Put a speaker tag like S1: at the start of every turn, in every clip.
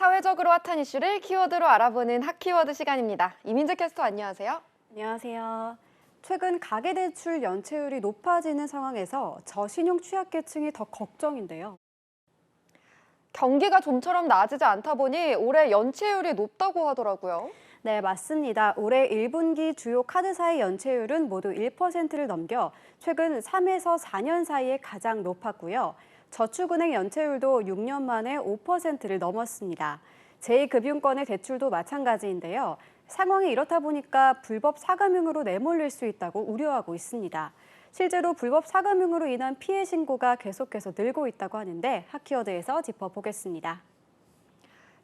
S1: 사회적으로 핫한 이슈를 키워드로 알아보는 핫키워드 시간입니다. 이민재 캐스터 안녕하세요.
S2: 안녕하세요. 최근 가계대출 연체율이 높아지는 상황에서 저신용 취약계층이 더 걱정인데요.
S1: 경기가 좀처럼 나아지지 않다 보니 올해 연체율이 높다고 하더라고요.
S2: 네, 맞습니다. 올해 1분기 주요 카드사의 연체율은 모두 1%를 넘겨 최근 3에서 4년 사이에 가장 높았고요. 저축은행 연체율도 6년 만에 5%를 넘었습니다. 제2금융권의 대출도 마찬가지인데요. 상황이 이렇다 보니까 불법 사금융으로 내몰릴 수 있다고 우려하고 있습니다. 실제로 불법 사금융으로 인한 피해 신고가 계속해서 늘고 있다고 하는데 핫키워드에서 짚어보겠습니다.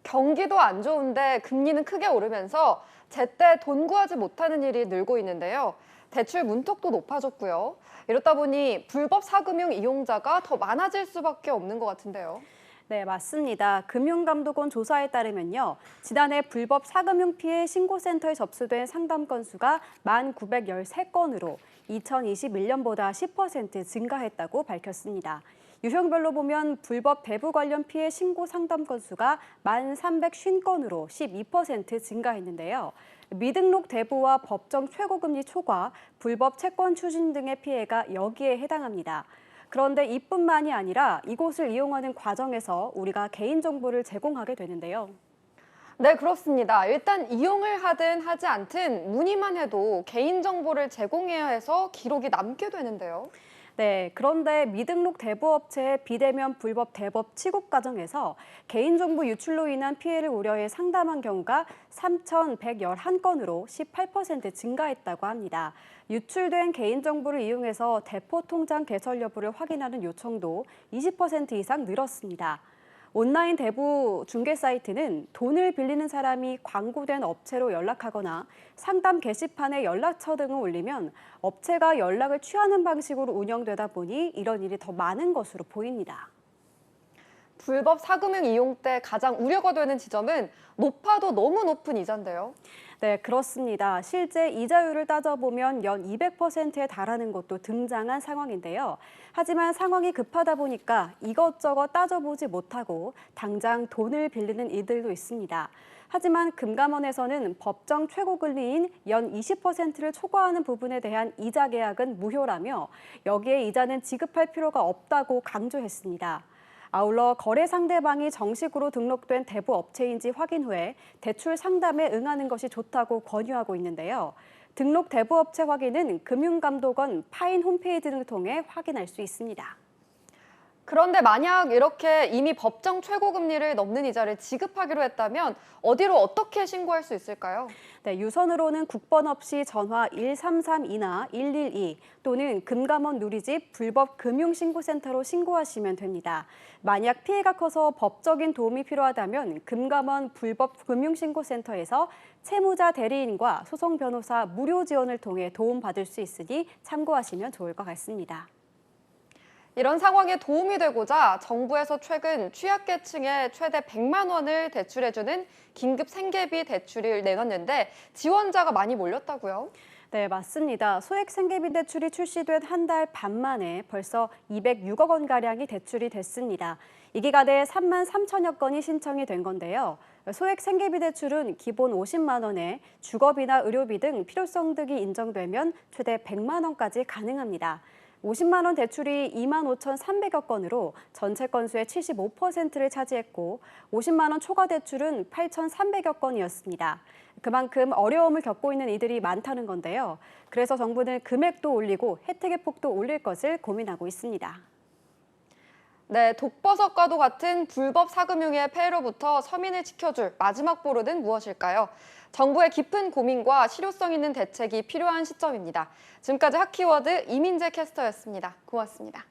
S1: 경기도 안 좋은데 금리는 크게 오르면서 제때 돈 구하지 못하는 일이 늘고 있는데요. 대출 문턱도 높아졌고요. 이렇다 보니 불법 사금융 이용자가 더 많아질 수밖에 없는 것 같은데요.
S2: 네, 맞습니다. 금융감독원 조사에 따르면요. 지난해 불법 사금융 피해 신고센터에 접수된 상담 건수가 1,913건으로 2021년보다 10% 증가했다고 밝혔습니다. 유형별로 보면 불법 대부 관련 피해 신고 상담 건수가 1,350건으로 12% 증가했는데요. 미등록 대부와 법정 최고금리 초과, 불법 채권 추진 등의 피해가 여기에 해당합니다. 그런데 이뿐만이 아니라 이곳을 이용하는 과정에서 우리가 개인정보를 제공하게 되는데요.
S1: 네, 그렇습니다. 일단 이용을 하든 하지 않든 문의만 해도 개인정보를 제공해야 해서 기록이 남게 되는데요.
S2: 네, 그런데 미등록 대부업체의 비대면 불법 대법 취급 과정에서 개인정보 유출로 인한 피해를 우려해 상담한 경우가 3,111건으로 18% 증가했다고 합니다. 유출된 개인정보를 이용해서 대포 통장 개설 여부를 확인하는 요청도 20% 이상 늘었습니다. 온라인 대부 중개 사이트는 돈을 빌리는 사람이 광고된 업체로 연락하거나 상담 게시판에 연락처 등을 올리면 업체가 연락을 취하는 방식으로 운영되다 보니 이런 일이 더 많은 것으로 보입니다.
S1: 불법 사금융 이용 때 가장 우려가 되는 지점은 높아도 너무 높은 이자인데요.
S2: 네, 그렇습니다. 실제 이자율을 따져보면 연 200%에 달하는 곳도 등장한 상황인데요. 하지만 상황이 급하다 보니까 이것저것 따져보지 못하고 당장 돈을 빌리는 이들도 있습니다. 하지만 금감원에서는 법정 최고금리인 연 20%를 초과하는 부분에 대한 이자 계약은 무효라며 여기에 이자는 지급할 필요가 없다고 강조했습니다. 아울러 거래 상대방이 정식으로 등록된 대부 업체인지 확인 후에 대출 상담에 응하는 것이 좋다고 권유하고 있는데요. 등록 대부 업체 확인은 금융감독원 파인 홈페이지 등을 통해 확인할 수 있습니다.
S1: 그런데 만약 이렇게 이미 법정 최고금리를 넘는 이자를 지급하기로 했다면 어디로 어떻게 신고할 수 있을까요?
S2: 네, 유선으로는 국번 없이 전화 1332나 112 또는 금감원 누리집 불법 금융신고센터로 신고하시면 됩니다. 만약 피해가 커서 법적인 도움이 필요하다면 금감원 불법 금융신고센터에서 채무자 대리인과 소송 변호사 무료 지원을 통해 도움받을 수 있으니 참고하시면 좋을 것 같습니다.
S1: 이런 상황에 도움이 되고자 정부에서 최근 취약계층에 최대 100만 원을 대출해주는 긴급 생계비 대출을 내놨는데 지원자가 많이 몰렸다고요?
S2: 네, 맞습니다. 소액 생계비 대출이 출시된 한 달 반 만에 벌써 206억 원가량이 대출이 됐습니다. 이 기간에 3만 3천여 건이 신청이 된 건데요. 소액 생계비 대출은 기본 50만 원에 주거비나 의료비 등 필요성 등이 인정되면 최대 100만 원까지 가능합니다. 50만 원 대출이 2만 5,300여 건으로 전체 건수의 75%를 차지했고 50만 원 초과 대출은 8,300여 건이었습니다. 그만큼 어려움을 겪고 있는 이들이 많다는 건데요. 그래서 정부는 금액도 올리고 혜택의 폭도 올릴 것을 고민하고 있습니다.
S1: 네, 독버섯과도 같은 불법 사금융의 폐해로부터 서민을 지켜줄 마지막 보루는 무엇일까요? 정부의 깊은 고민과 실효성 있는 대책이 필요한 시점입니다. 지금까지 핫키워드 이민재 캐스터였습니다. 고맙습니다.